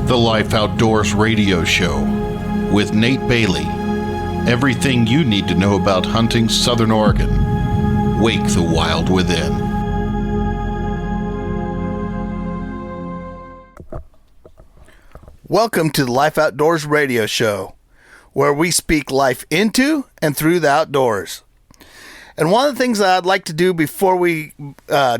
The Life Outdoors Radio Show with Nate Bailey. Everything you need to know about hunting Southern Oregon. Wake the wild within. Welcome to the Life Outdoors Radio Show, where we speak life into and through the outdoors. And one of the things that I'd like to do before we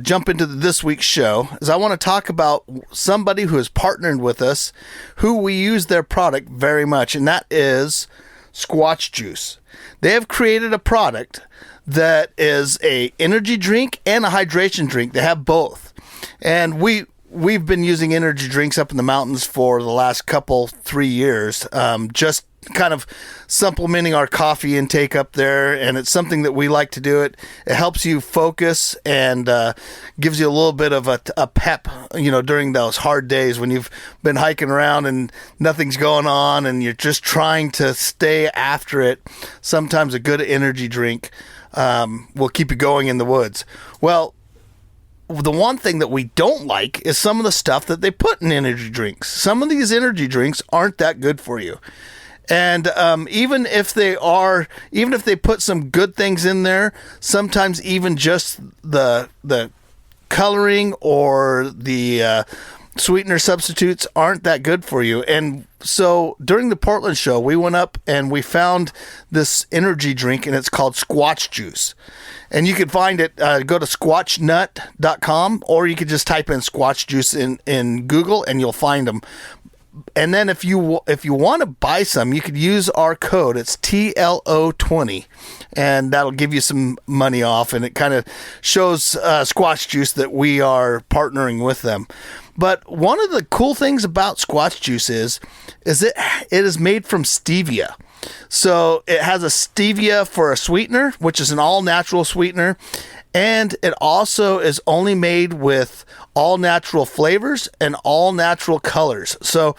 jump into this week's show is I want to talk about somebody who has partnered with us, who we use their product very much, and that is Squatch Juice. They have created a product that is a energy drink and a hydration drink. They have both. And we've been using energy drinks up in the mountains for the last 3 years, just kind of supplementing our coffee intake up there, and it's something that we like to do. It helps you focus and gives you a little bit of a pep, during those hard days when you've been hiking around and nothing's going on and you're just trying to stay after it. Sometimes a good energy drink will keep you going in the woods. Well, the one thing that we don't like is some of the stuff that they put in energy drinks. Some of these energy drinks aren't that good for you. And even if they put some good things in there, sometimes even just the coloring or the sweetener substitutes aren't that good for you. And so during the Portland show, we went up and we found this energy drink, and it's called Squatch Juice. And you can find it, go to squatchnut.com, or you could just type in Squatch Juice in Google and you'll find them. And then if you want to buy some, you could use our code. It's TLO20, and that'll give you some money off, and it kind of shows Squatch Juice that we are partnering with them. But one of the cool things about Squatch Juice is it is made from stevia. So it has a stevia for a sweetener, which is an all-natural sweetener, and it also is only made with all-natural flavors and all-natural colors. So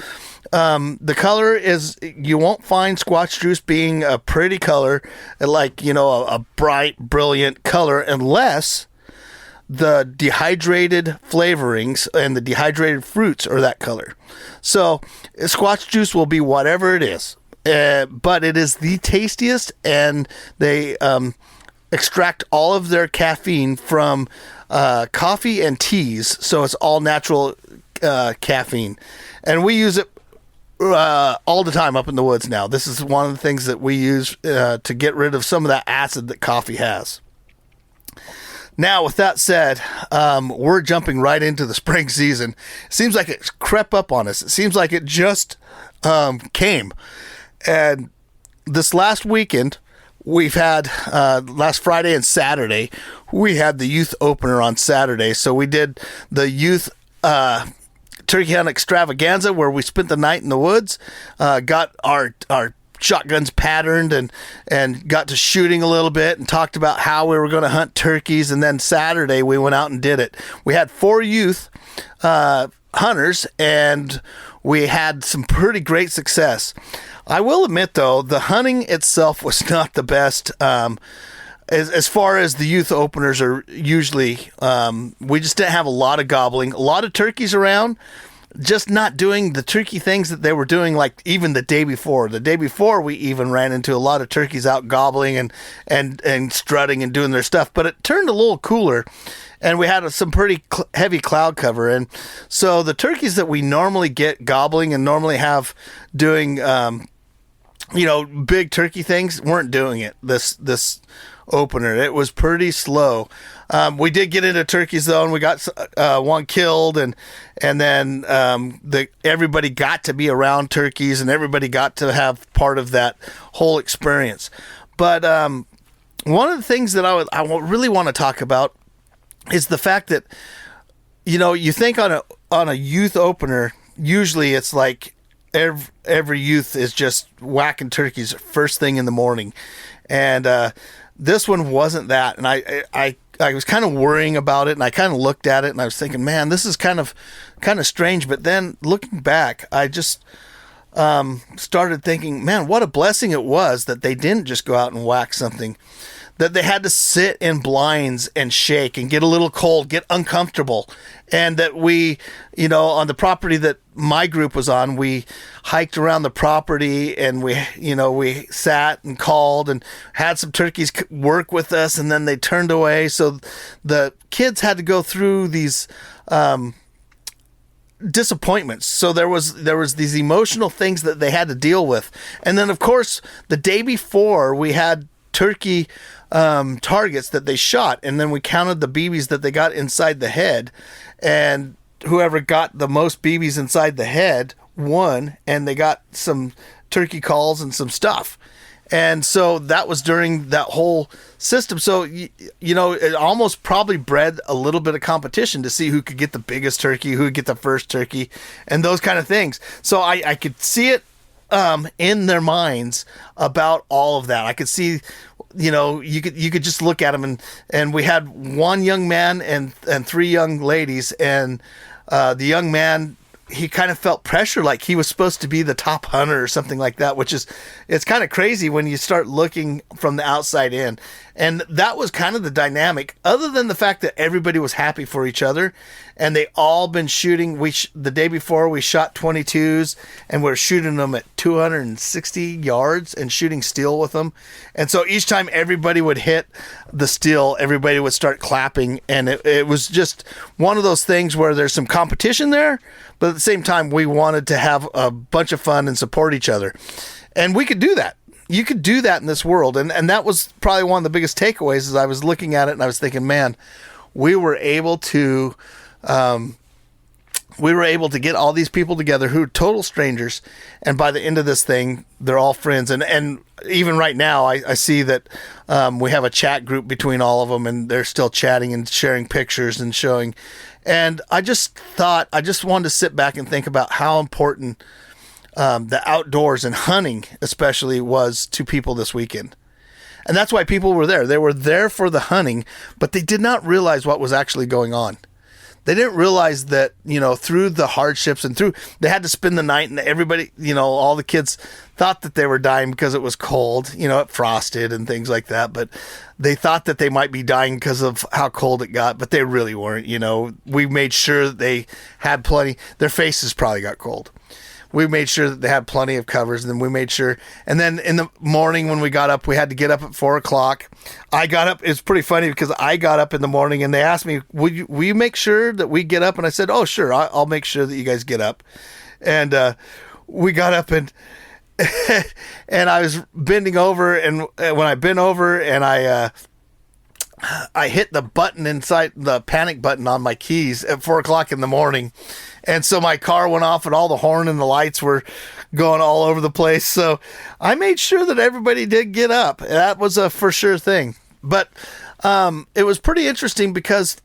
the color is, you won't find Squatch Juice being a pretty color, like, a bright, brilliant color, unless the dehydrated flavorings and the dehydrated fruits are that color. So Squatch Juice will be whatever it is. But it is the tastiest, and they extract all of their caffeine from coffee and teas, so it's all natural caffeine. And we use it all the time up in the woods now. This is one of the things that we use to get rid of some of that acid that coffee has. Now, with that said, we're jumping right into the spring season. It seems like it crept up on us. It seems like it just came. And this last weekend, we've had, last Friday and Saturday, we had the youth opener on Saturday. So we did the youth turkey hunt extravaganza, where we spent the night in the woods, got our shotguns patterned and got to shooting a little bit and talked about how we were going to hunt turkeys. And then Saturday we went out and did it. We had 4 youth hunters, and we had some pretty great success. I will admit, though, the hunting itself was not the best. As far as the youth openers are usually, we just didn't have a lot of gobbling. A lot of turkeys around, just not doing the turkey things that they were doing, like even the day before. The day before, we even ran into a lot of turkeys out gobbling and strutting and doing their stuff. But it turned a little cooler, and we had some pretty heavy cloud cover. And so the turkeys that we normally get gobbling and normally have doing, big turkey things, weren't doing it this opener. It was pretty slow. We did get into turkeys, though, and we got one killed, and then everybody got to be around turkeys, and everybody got to have part of that whole experience. But one of the things that I really want to talk about is the fact that, you think on a youth opener, usually it's like every youth is just whacking turkeys first thing in the morning, and this one wasn't that. And I was kind of worrying about it, and I kind of looked at it, and I was thinking, man, this is kind of strange. But then looking back, I just started thinking, man, what a blessing it was that they didn't just go out and whack something. that they had to sit in blinds and shake and get a little cold, get uncomfortable. And that we, on the property that my group was on, we hiked around the property and we sat and called and had some turkeys work with us, and then they turned away. So the kids had to go through these disappointments. So there was these emotional things that they had to deal with. And then, of course, the day before, we had turkey targets that they shot, and then we counted the BBs that they got inside the head, and whoever got the most BBs inside the head won, and they got some turkey calls and some stuff. And so that was during that whole system. So, it almost probably bred a little bit of competition to see who could get the biggest turkey, who would get the first turkey, and those kind of things. So I could see it in their minds about all of that. I could see, you could just look at them, and we had one young man and three young ladies, and the young man, he kind of felt pressure, like he was supposed to be the top hunter or something like that, it's kind of crazy when you start looking from the outside in. And that was kind of the dynamic, other than the fact that everybody was happy for each other, and they all been shooting. The day before, we shot 22s, and we're shooting them at 260 yards and shooting steel with them. And so each time everybody would hit the steel, everybody would start clapping, and it was just one of those things where there's some competition there, but at the same time, we wanted to have a bunch of fun and support each other. And we could do that. You could do that in this world. And that was probably one of the biggest takeaways, as I was looking at it and I was thinking, man, we were able to get all these people together who are total strangers. And by the end of this thing, they're all friends. And even right now, I see that we have a chat group between all of them, and they're still chatting and sharing pictures and showing. And I just wanted to sit back and think about how important the outdoors and hunting especially was to people this weekend. And that's why people were there. They were there for the hunting, but they did not realize what was actually going on. They didn't realize that, through the hardships and they had to spend the night, and everybody, all the kids thought that they were dying because it was cold, it frosted and things like that. But they thought that they might be dying because of how cold it got, but they really weren't. We made sure that they had plenty. Their faces probably got cold. We made sure that they had plenty of covers, and then we made sure. And then in the morning when we got up, we had to get up at 4:00. I got up. It's pretty funny because I got up in the morning, and they asked me, will you make sure that we get up? And I said, oh, sure. I'll make sure that you guys get up. And we got up, and and I was bending over, and when I bent over and I hit the button inside, the panic button on my keys at 4:00 in the morning. And so my car went off, and all the horn and the lights were going all over the place. So I made sure that everybody did get up. That was a for sure thing. But it was pretty interesting because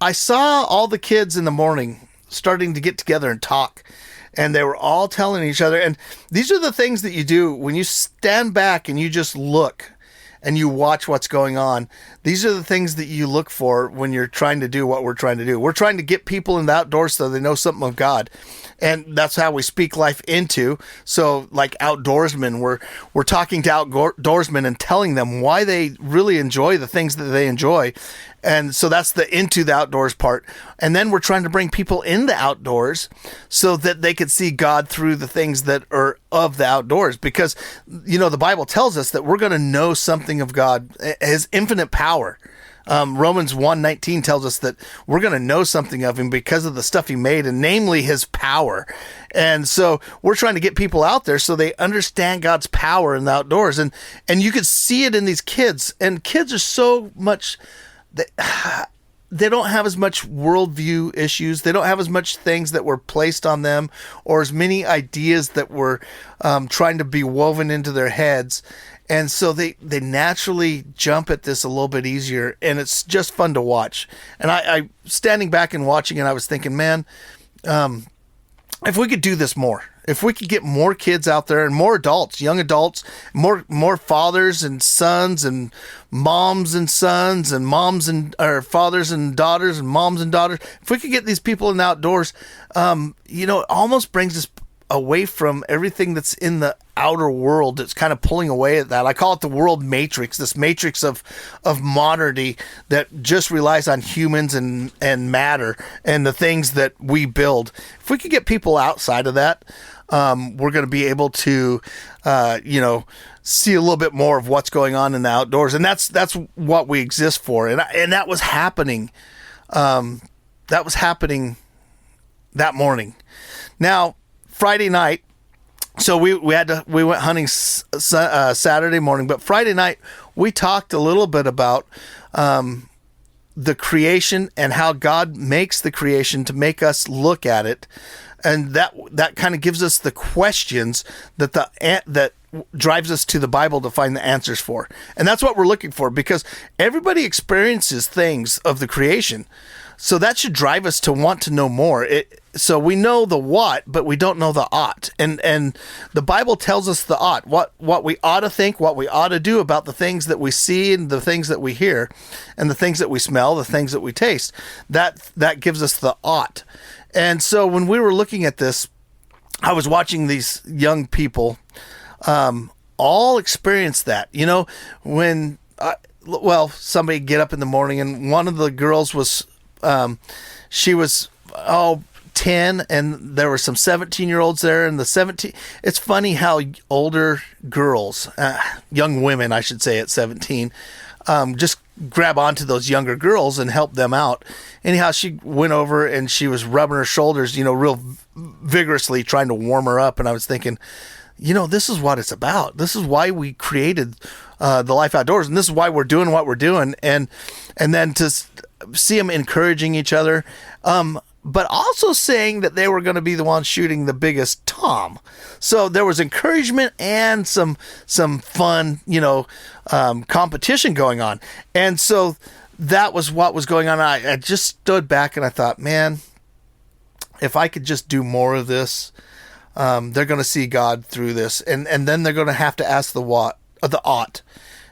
I saw all the kids in the morning starting to get together and talk. And they were all telling each other. And these are the things that you do when you stand back and you just look and you watch what's going on. These are the things that you look for when you're trying to do what we're trying to do. We're trying to get people in the outdoors so they know something of God. And that's how we speak life into. So like outdoorsmen, we're talking to outdoorsmen and telling them why they really enjoy the things that they enjoy. And so that's the into the outdoors part. And then we're trying to bring people in the outdoors so that they could see God through the things that are of the outdoors. Because, the Bible tells us that we're going to know something of God, his infinite power. Romans 1:19 tells us that we're going to know something of him because of the stuff he made, and namely his power. And so we're trying to get people out there so they understand God's power in the outdoors. And you could see it in these kids. And kids are so much... They don't have as much worldview issues. They don't have as much things that were placed on them, or as many ideas that were trying to be woven into their heads. And so they naturally jump at this a little bit easier, and it's just fun to watch. And I standing back and watching it, I was thinking, man, if we could do this more, if we could get more kids out there and more adults, young adults, more fathers and sons and moms and sons and or fathers and daughters and moms and daughters, if we could get these people in the outdoors, it almost brings us away from everything that's in the outer world. It's kind of pulling away at that. I call it the world matrix, this matrix of modernity that just relies on humans and matter and the things that we build. If we could get people outside of that, we're going to be able to, see a little bit more of what's going on in the outdoors. And that's what we exist for. And that was happening. That was happening that morning. Now, Friday night, so we went hunting Saturday morning, but Friday night we talked a little bit about the creation and how God makes the creation to make us look at it, and that kind of gives us the questions that drives us to the Bible to find the answers for. And that's what we're looking for, because everybody experiences things of the creation. So that should drive us to want to know more. So we know the what, but we don't know the ought. And the Bible tells us the ought, what we ought to think, what we ought to do about the things that we see and the things that we hear and the things that we smell, the things that we taste. That gives us the ought. And so when we were looking at this, I was watching these young people all experience that. When somebody get up in the morning, and one of the girls was she was 10, and there were some 17-year-olds there, and it's funny how older girls, young women I should say, at 17, just grab onto those younger girls and help them out. Anyhow, she went over and she was rubbing her shoulders, real vigorously, trying to warm her up. And I was thinking, this is what it's about. This is why we created the Life Outdoors, and this is why we're doing what we're doing. And then to see them encouraging each other, but also saying that they were going to be the ones shooting the biggest tom. So there was encouragement and some fun, competition going on. And so that was what was going on. I just stood back and I thought, man, if I could just do more of this, they're going to see God through this. And then they're going to have to ask the ought.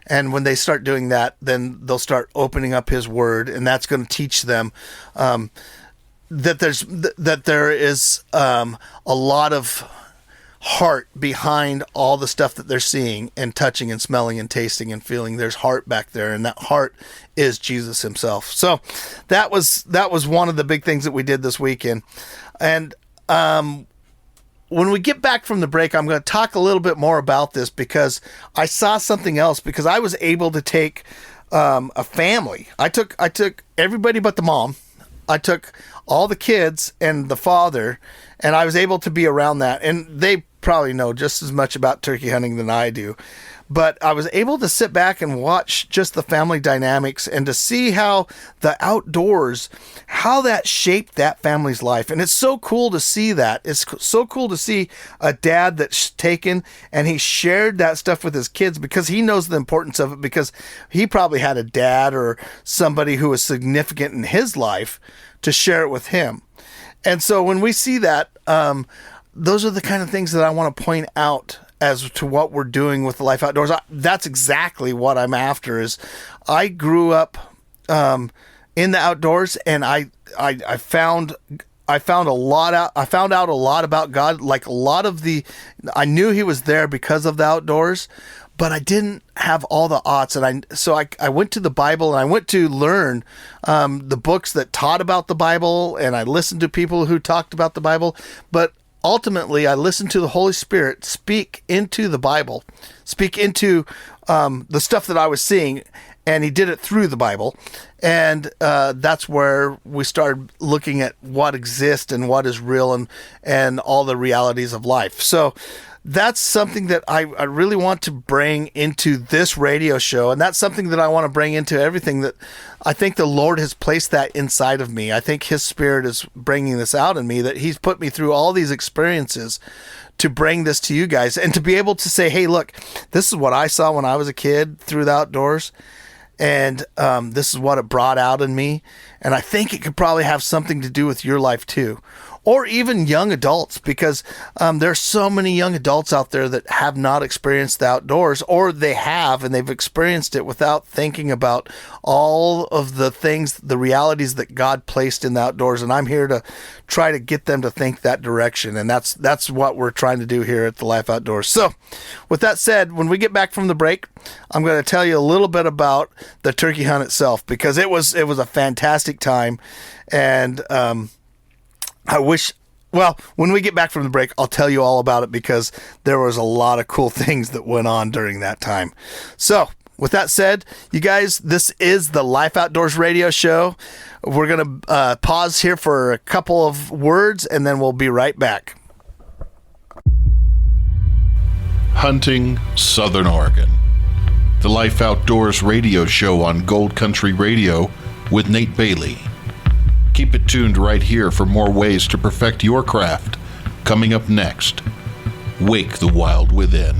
And when they start doing that, then they'll start opening up His Word, and that's going to teach them that there is a lot of heart behind all the stuff that they're seeing and touching and smelling and tasting and feeling. There's heart back there, and that heart is Jesus Himself. So that was one of the big things that we did this weekend. And when we get back from the break, I'm going to talk a little bit more about this, because I saw something else, because I was able to take a family. I took everybody but the mom. I took all the kids and the father, and I was able to be around that. And they probably know just as much about turkey hunting than I do. But I was able to sit back and watch just the family dynamics and to see how the outdoors, how that shaped that family's life. And it's so cool to see that. It's so cool to see a dad that's taken and he shared that stuff with his kids, because he knows the importance of it, because he probably had a dad or somebody who was significant in his life to share it with him. And so when we see that, those are the kind of things that I want to point out as to what we're doing with the Life Outdoors. That's exactly what I'm after. Is I grew up in the outdoors, and I found a lot out. I found out a lot about God. Like I knew He was there because of the outdoors, but I didn't have all the oughts. And I went to the Bible, and I went to learn the books that taught about the Bible, and I listened to people who talked about the Bible, but ultimately, I listened to the Holy Spirit speak into the Bible, speak into the stuff that I was seeing, and He did it through the Bible. And that's where we started looking at what exists and what is real, and all the realities of life. So that's something that I really want to bring into this radio show, and that's something that I want to bring into everything that I think the Lord has placed that inside of me. I think His Spirit is bringing this out in me, that He's put me through all these experiences to bring this to you guys, and to be able to say, hey, look, this is what I saw when I was a kid through the outdoors, and this is what it brought out in me, and I think it could probably have something to do with your life too. or even young adults, because there's so many young adults out there that have not experienced the outdoors, or they have and they've experienced it without thinking about all of the things, the realities that God placed in the outdoors. And I'm here to try to get them to think that direction. And that's what we're trying to do here at the Life Outdoors. So with that said, when we get back from the break, I'm going to tell you a little bit about the turkey hunt itself, because it was a fantastic time. And I wish, well, when we get back from the break, I'll tell you all about it, because there was a lot of cool things that went on during that time. So with that said, you guys, this is the Life Outdoors Radio Show. We're going to pause here for a couple of words, and then we'll be right back. Hunting Southern Oregon. The Life Outdoors Radio Show on Gold Country Radio with Nate Bailey. Keep it tuned right here for more ways to perfect your craft. Coming up next, Wake the Wild Within.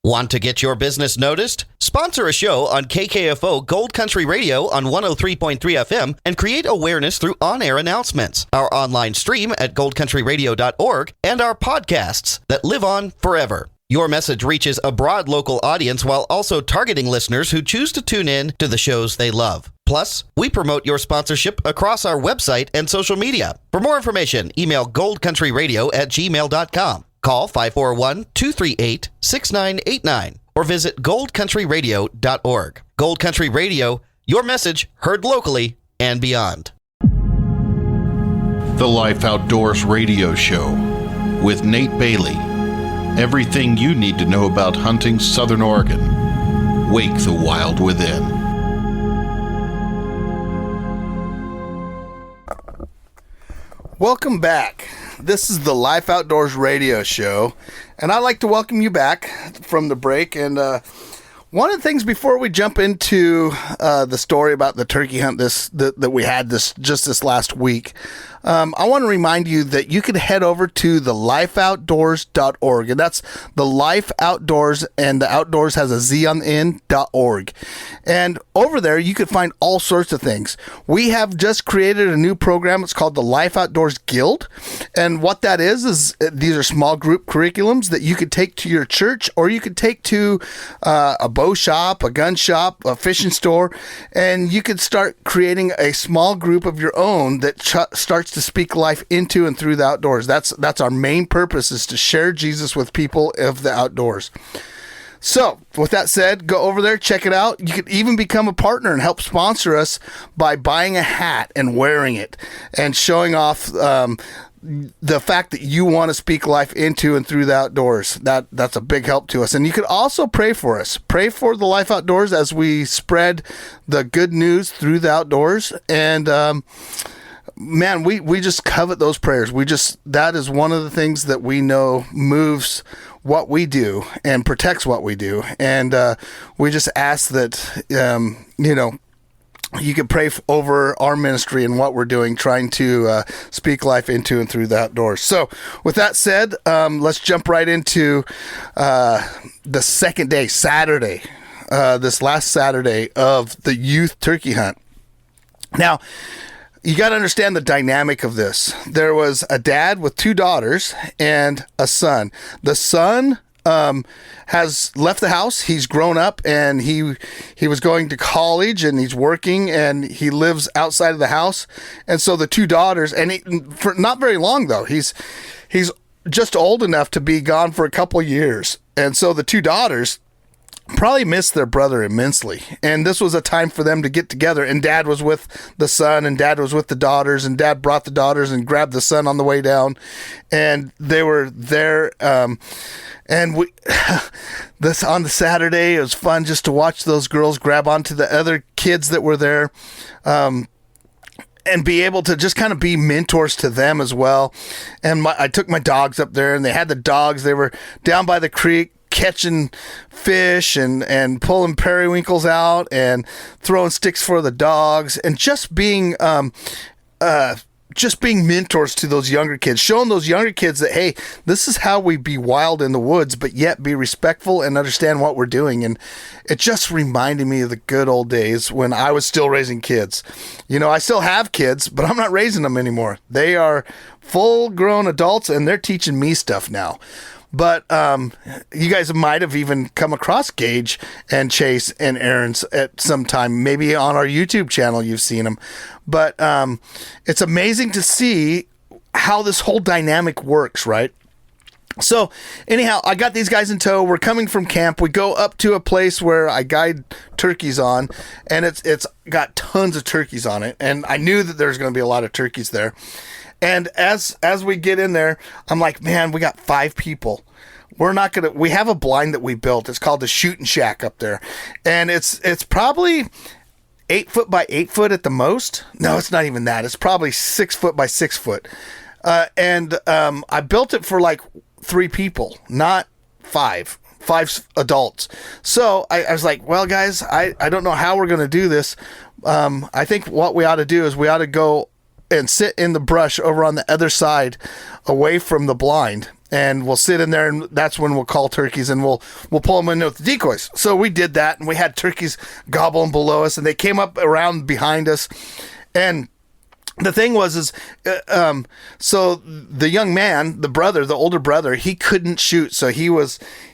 Want to get your business noticed? Sponsor a show on KKFO Gold Country Radio on 103.3 FM and create awareness through on-air announcements, our online stream at goldcountryradio.org, and our podcasts that live on forever. Your message reaches a broad local audience while also targeting listeners who choose to tune in to the shows they love. Plus, we promote your sponsorship across our website and social media. For more information, email goldcountryradio@gmail.com. Call 541-238-6989 or visit goldcountryradio.org. Gold Country Radio, your message heard locally and beyond. The Life Outdoors Radio Show with Nate Bailey. Everything you need to know about hunting Southern Oregon. Wake the Wild Within. Welcome back. This is the Life Outdoors Radio Show, and I'd like to welcome you back from the break. And one of the things before we jump into the story about the turkey hunt that we had this last week, I want to remind you that you can head over to the lifeoutdoors.org, and that's the Life Outdoors, and the outdoors has a Z on the end, .org. And over there, you can find all sorts of things. We have just created a new program. It's called the Life Outdoors Guild. And what that is these are small group curriculums that you could take to your church, or you could take to a bow shop, a gun shop, a fishing store, and you could start creating a small group of your own that starts to speak life into and through the outdoors. That's our main purpose, is to share Jesus with people of the outdoors. So with that said, go over there, check it out. You could even become a partner and help sponsor us by buying a hat and wearing it and showing off the fact that you want to speak life into and through the outdoors. That's a big help to us. And you could also pray for us. Pray for the Life Outdoors as we spread the good news through the outdoors. And man, we just covet those prayers. That is one of the things that we know moves what we do and protects what we do. And we just ask that, you can pray over our ministry and what we're doing, trying to speak life into and through the outdoors. So with that said, let's jump right into the second day, Saturday, this last Saturday of the youth turkey hunt. Now, you got to understand the dynamic of this. There was a dad with two daughters and a son. The son has left the house. He's grown up, and he was going to college, and he's working, and he lives outside of the house. And so the two daughters, for not very long though, he's just old enough to be gone for a couple of years. And so the two daughters probably missed their brother immensely. And this was a time for them to get together. And dad was with the son, and dad was with the daughters, and dad brought the daughters and grabbed the son on the way down. And they were there. And we, this on the Saturday, it was fun just to watch those girls grab onto the other kids that were there. And be able to just kind of be mentors to them as well. And I took my dogs up there, and they had the dogs. They were down by the creek catching fish and pulling periwinkles out and throwing sticks for the dogs, and just being just being mentors to those younger kids, showing those younger kids that, hey, this is how we be wild in the woods, but yet be respectful and understand what we're doing. And it just reminded me of the good old days when I was still raising kids. I still have kids, but I'm not raising them anymore. They are full grown adults and they're teaching me stuff now. But you guys might have even come across Gage and Chase and Aaron's at some time. Maybe on our YouTube channel you've seen them. But it's amazing to see how this whole dynamic works, right? So anyhow, I got these guys in tow. We're coming from camp. We go up to a place where I guide turkeys on, and it's got tons of turkeys on it. And I knew that there's going to be a lot of turkeys there. And as we get in there, I'm like, man, we got 5 people. We have a blind that we built. It's called the Shooting Shack up there. And it's probably 8 foot by 8 foot at the most. No, it's not even that. It's probably 6 foot by 6 foot. And I built it for like 3 people, not 5 adults. So I was like, well, guys, I don't know how we're going to do this. I think what we ought to do is we ought to go and sit in the brush over on the other side away from the blind, and we'll sit in there, and that's when we'll call turkeys, and we'll pull them in with the decoys. So we did that, and we had turkeys gobbling below us, and they came up around behind us. And the thing was, so the young man, the older brother, he couldn't shoot. So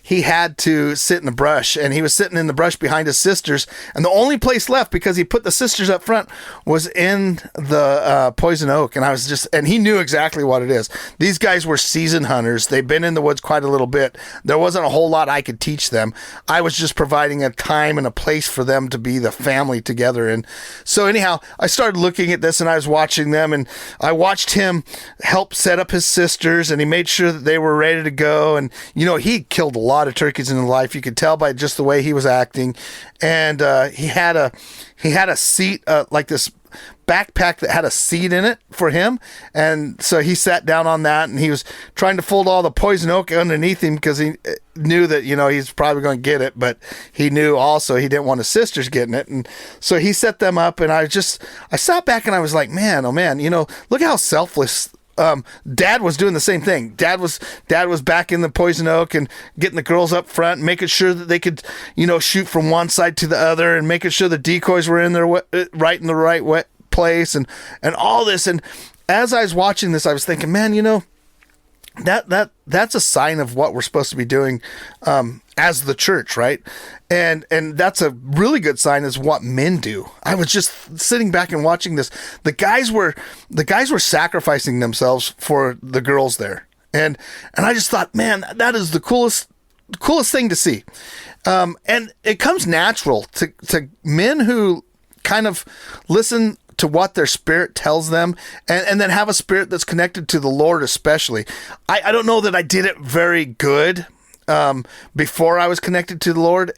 he had to sit in the brush, and he was sitting in the brush behind his sisters. And the only place left, because he put the sisters up front, was in the poison oak. And he knew exactly what it is. These guys were seasoned hunters. They've been in the woods quite a little bit. There wasn't a whole lot I could teach them. I was just providing a time and a place for them to be the family together. And so anyhow, I started looking at this, and I was watching them, and I watched him help set up his sisters, and he made sure that they were ready to go. And he killed a lot of turkeys in his life. You could tell by just the way he was acting. And he had a seat, like this backpack that had a seat in it for him. And so he sat down on that, and he was trying to fold all the poison oak underneath him, because he knew that he's probably going to get it, but he knew also he didn't want his sisters getting it. And so he set them up, and I sat back, and I was like, man, oh man, look how selfless. Dad was doing the same thing. Dad was back in the poison oak and getting the girls up front, making sure that they could, shoot from one side to the other, and making sure the decoys were in their right in the right place, and all this. And as I was watching this, I was thinking, man, that's a sign of what we're supposed to be doing as the church, right? And that's a really good sign is what men do. I was just sitting back and watching this. The guys were sacrificing themselves for the girls there. And I just thought, man, that is the coolest thing to see. And it comes natural to men who kind of listen to what their spirit tells them, and then have a spirit that's connected to the Lord especially. I don't know that I did it very good before I was connected to the Lord,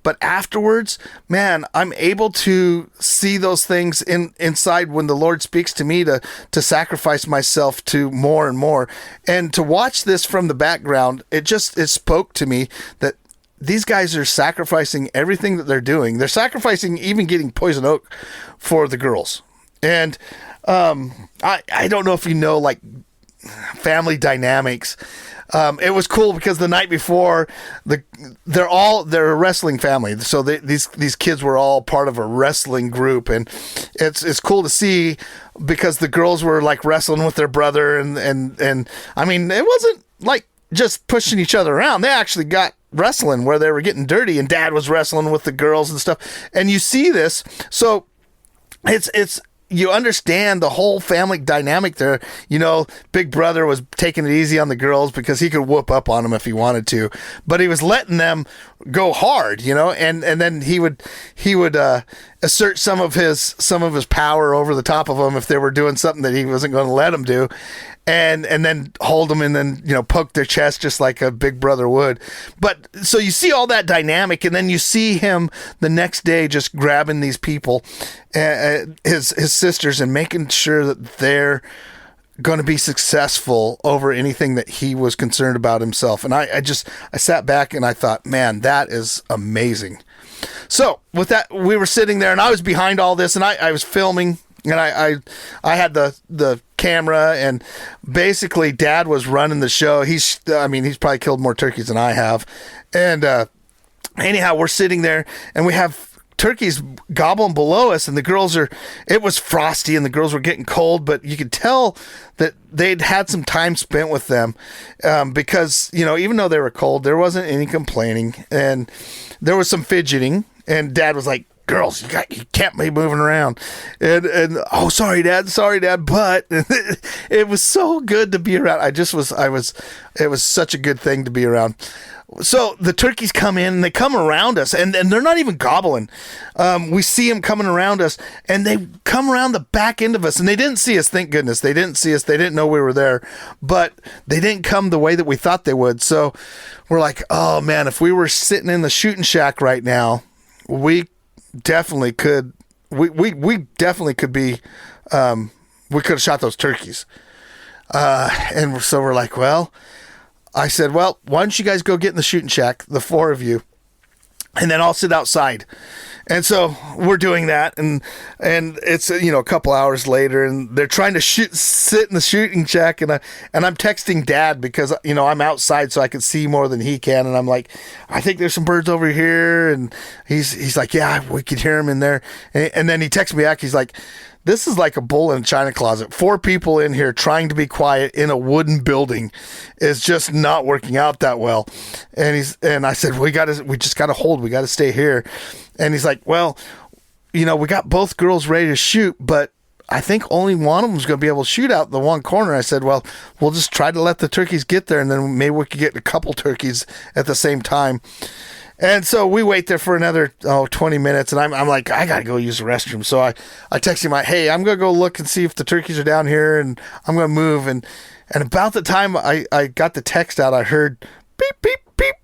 but afterwards, man, I'm able to see those things inside when the Lord speaks to me to sacrifice myself to more and more. And to watch this from the background, it spoke to me that these guys are sacrificing everything that they're doing. They're sacrificing even getting poison oak for the girls. And I don't know if you know, like, family dynamics. It was cool because the night before, they're a wrestling family. So these kids were all part of a wrestling group, and it's cool to see because the girls were like wrestling with their brother, and I mean, it wasn't like just pushing each other around. They actually got wrestling where they were getting dirty, and Dad was wrestling with the girls and stuff. And you see this, so it's you understand the whole family dynamic there. Big brother was taking it easy on the girls because he could whoop up on them if he wanted to, but he was letting them go hard, and then he would assert some of his power over the top of them if they were doing something that he wasn't going to let them do. And then hold them, and then poke their chest just like a big brother would. But so you see all that dynamic, and then you see him the next day just grabbing these people, his sisters, and making sure that they're going to be successful over anything that he was concerned about himself. And I sat back and I thought, man, that is amazing. So with that, we were sitting there, and I was behind all this, and I was filming. And I had the camera, and basically Dad was running the show. He's probably killed more turkeys than I have. And anyhow, we're sitting there, and we have turkeys gobbling below us, and it was frosty, and the girls were getting cold, but you could tell that they'd had some time spent with them, because, even though they were cold, there wasn't any complaining, and there was some fidgeting, and Dad was like, girls, you can't be moving around, and oh, sorry dad, but it was so good to be around. It was such a good thing to be around. So the turkeys come in, and they come around us, and they're not even gobbling. We see them coming around us, and they come around the back end of us, and they didn't see us, thank goodness. They didn't see us. They didn't know we were there, but they didn't come the way that we thought they would. So we're like, oh man, if we were sitting in the shooting shack right now, we definitely could. We definitely could be. We could have shot those turkeys. And so we're like, well. I said, well, why don't you guys go get in the shooting shack, the four of you, and then I'll sit outside. And so we're doing that, and it's a couple hours later, and they're trying to sit in the shooting shack, and I'm texting Dad because I'm outside so I can see more than he can, and I'm like, I think there's some birds over here, and he's like, yeah, we could hear them in there, and then he texts me back, he's like, this is like a bull in a china closet. 4 people in here trying to be quiet in a wooden building is just not working out that well. And I said, we just gotta hold. We gotta stay here. And he's like, well, we got both girls ready to shoot, but I think only one of them's going to be able to shoot out the one corner. I said, well, we'll just try to let the turkeys get there, and then maybe we could get a couple turkeys at the same time. And so we wait there for another 20 minutes, and I'm like, I got to go use the restroom. So I text him, hey, I'm going to go look and see if the turkeys are down here, and I'm going to move. And about the time I got the text out, I heard beep, beep, beep,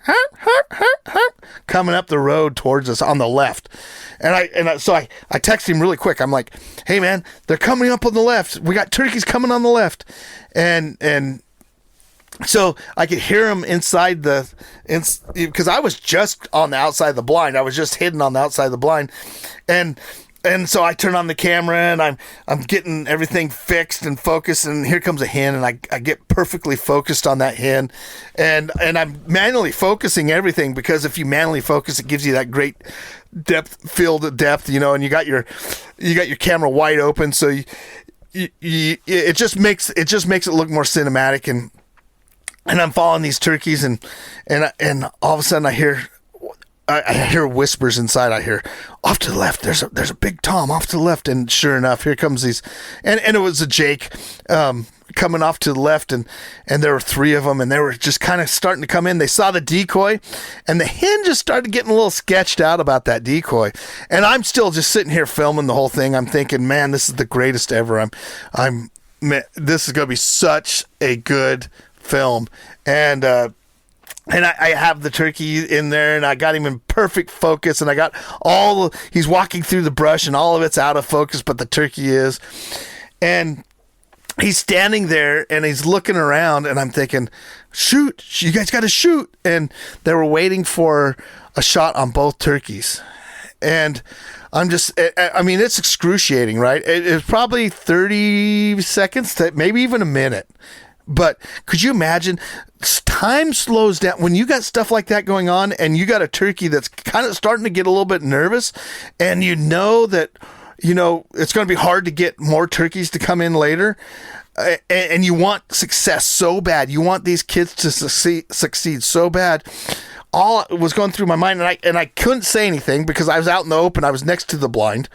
harp, harp, harp, harp, coming up the road towards us on the left. So I text him really quick. I'm like, hey, man, they're coming up on the left. We got turkeys coming on the left. And so I could hear him inside because I was just on the outside of the blind. I was just hidden on the outside of the blind. And so I turn on the camera, and I'm getting everything fixed and focused, and here comes a hen, and I get perfectly focused on that hen, and I'm manually focusing everything, because if you manually focus, it gives you that great field of depth, and you got your camera wide open, so it just makes it look more cinematic, and I'm following these turkeys, and all of a sudden I hear whispers inside. I hear, off to the left, there's a big tom off to the left, and sure enough, here comes these, and it was a Jake coming off to the left, and there were 3 of them, and they were just kind of starting to come in. They saw the decoy, and the hen just started getting a little sketched out about that decoy, and I'm still just sitting here filming the whole thing. I'm thinking, man, this is the greatest ever. This is going to be such a good film, and I have the turkey in there, and I got him in perfect focus, and I got he's walking through the brush, and all of it's out of focus, but the turkey is, and he's standing there, and he's looking around, and I'm thinking, shoot, you guys got to shoot, and they were waiting for a shot on both turkeys, and I'm just, it's excruciating, right? It's probably 30 seconds to maybe even a minute. But could you imagine, time slows down when you got stuff like that going on, and you got a turkey that's kind of starting to get a little bit nervous, and that it's going to be hard to get more turkeys to come in later, and you want success so bad. You want these kids to succeed so bad. All was going through my mind, and I couldn't say anything because I was out in the open. I was next to the blind.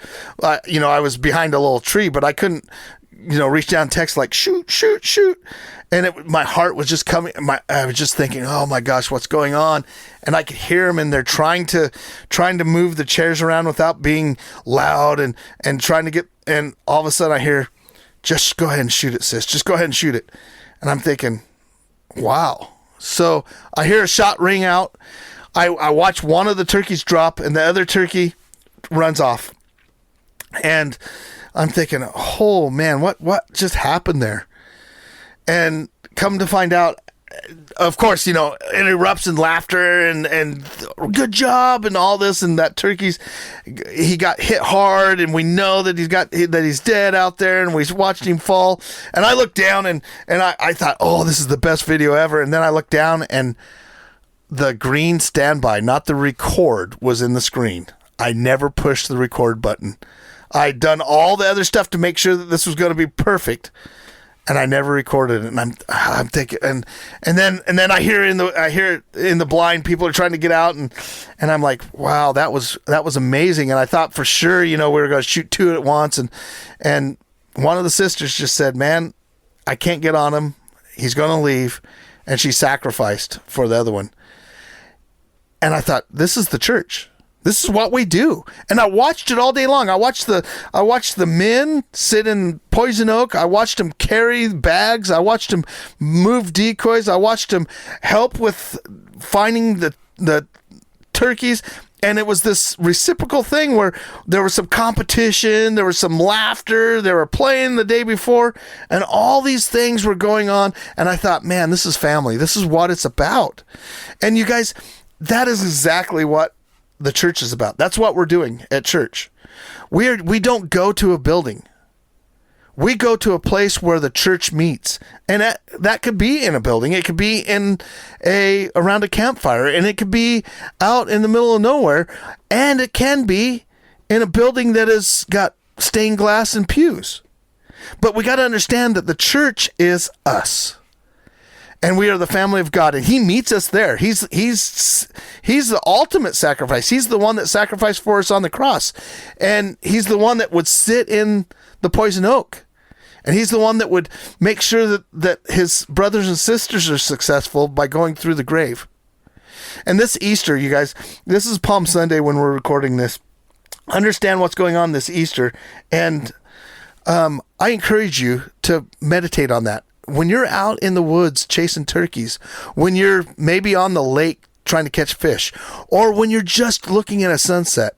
I was behind a little tree, but I couldn't reach down and text like, shoot, shoot, shoot. And my heart was just coming. I was just thinking, oh my gosh, what's going on? And I could hear them, and they're trying to move the chairs around without being loud, and trying to get. And all of a sudden, I hear, just go ahead and shoot it, sis. Just go ahead and shoot it. And I'm thinking, wow. So I hear a shot ring out. I watch one of the turkeys drop, and the other turkey runs off. And I'm thinking, oh man, what just happened there? And come to find out, of course, it erupts in laughter and good job and all this, and that he got hit hard, and we know that he's dead out there, and we watched him fall. And I looked down and I thought, oh, this is the best video ever. And then I looked down and the green standby, not the record, was in the screen. I never pushed the record button. I'd done all the other stuff to make sure that this was going to be perfect. And I never recorded it, and I'm thinking, and then I hear in the blind, people are trying to get out, and I'm like, wow, that was amazing. And I thought for sure, we were going to shoot two at once, and one of the sisters just said, man, I can't get on him, he's going to leave, and she sacrificed for the other one. And I thought, this is the church. This is what we do. And I watched it all day long. I watched the men sit in poison oak. I watched them carry bags. I watched them move decoys. I watched them help with finding the turkeys. And it was this reciprocal thing where there was some competition, there was some laughter, they were playing the day before, and all these things were going on. And I thought, man, this is family. This is what it's about. And you guys, that is exactly what the church is about. That's what we're doing at church. We don't go to a building. We go to a place where the church meets. And that could be in a building. It could be around a campfire, and it could be out in the middle of nowhere, and it can be in a building that has got stained glass and pews. But we got to understand that the church is us. And we are the family of God, and he meets us there. He's the ultimate sacrifice. He's the one that sacrificed for us on the cross. And he's the one that would sit in the poison oak. And he's the one that would make sure that his brothers and sisters are successful by going through the grave. And this Easter, you guys, this is Palm Sunday when we're recording this. Understand what's going on this Easter. And I encourage you to meditate on that. When you're out in the woods chasing turkeys, when you're maybe on the lake trying to catch fish, or when you're just looking at a sunset,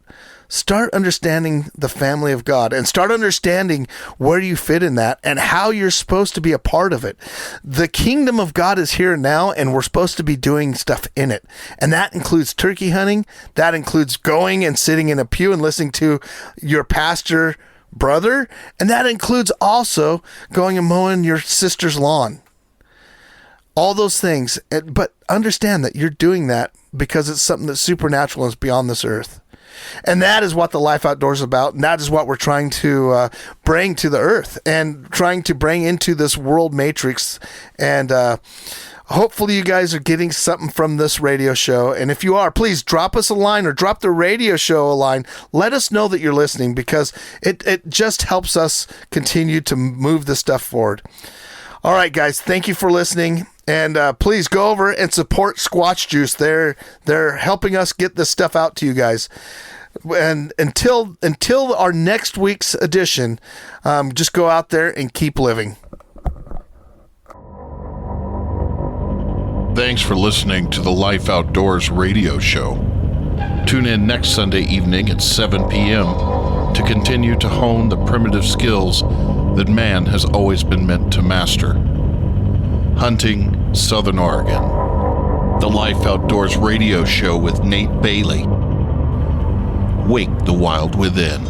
start understanding the family of God and start understanding where you fit in that and how you're supposed to be a part of it. The kingdom of God is here now, and we're supposed to be doing stuff in it. And that includes turkey hunting. That includes going and sitting in a pew and listening to your pastor brother, and that includes also going and mowing your sister's lawn. All those things. But understand that you're doing that because it's something that's supernatural and is beyond this earth. And that is what the Life Outdoors is about, and that is what we're trying to bring to the earth and trying to bring into this world matrix. And hopefully you guys are getting something from this radio show. And if you are, please drop us a line or drop the radio show a line. Let us know that you're listening, because it just helps us continue to move this stuff forward. All right, guys, thank you for listening. And please go over and support Squatch Juice. They're helping us get this stuff out to you guys. And until our next week's edition, just go out there and keep living. Thanks for listening to the Life Outdoors radio show. Tune in next Sunday evening at 7 p.m. to continue to hone the primitive skills that man has always been meant to master. Hunting, Southern Oregon. The Life Outdoors radio show with Nate Bailey. Wake the wild within.